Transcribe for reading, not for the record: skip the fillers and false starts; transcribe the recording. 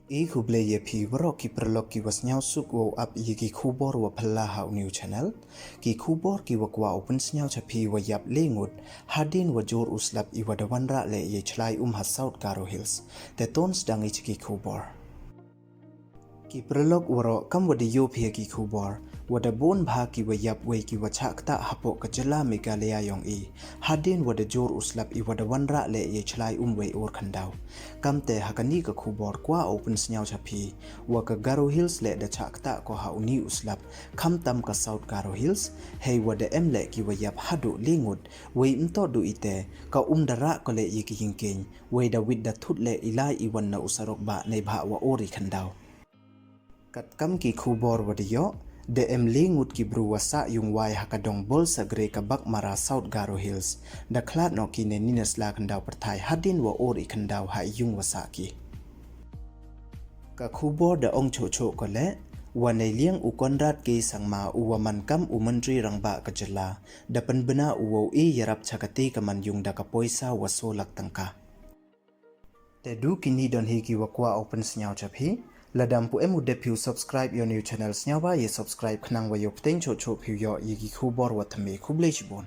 Kuble ye pi waro ki perlok ki was nyau suk wo up ye ki kubor wa pala hau new channel ki kubor ki wakwa open snyau chapi wa yap lengut hadin wa Joor uslap I wada wanra le ye chlai ha South Garo Hills te tons dangi ki kubor ki perlok waro kam wada yo pi ki kubor wada bon bha ki wa yap we ki wa chakta hapoh ka Jylla Meghalaya Yong hadin wada Joor uslap I wada wanra le ye chlai we or khandau kamte hakani ka kubor kwa open snyau chapi wa ka Garo Hills le da chakta ko ha uni uslap kham tam ka South Garo Hills hei wada le ki wa yap hadu lingut we mto du ite ka dara ko le ye ki hingkeng we da wid da thut le ilai iwan na usarok ba nei bha wa ori khandau kat kam ki kubor wada yo de lingut ki bru wasa yung wai hakadong bol sa gre ka bak mara South Garo Hills da klat no ki ne ninas la khandau perthai hadin wa ori khandau ha yung wasa ki ka kubor da ong cho ko le wa nei liang u konrat ke sangma u waman kam u mantri rangba ka Jylla da panbena u yarap chakati ka man yung da ka poisa wa so lak tangka te du kini don hi ki wa kwa open snyau chapi ladam pu emu de piu subscribe your new channel snyawa ye subscribe khnang wa yo pteiñ cho piu yo ye ki khubor wa thame khuble chibon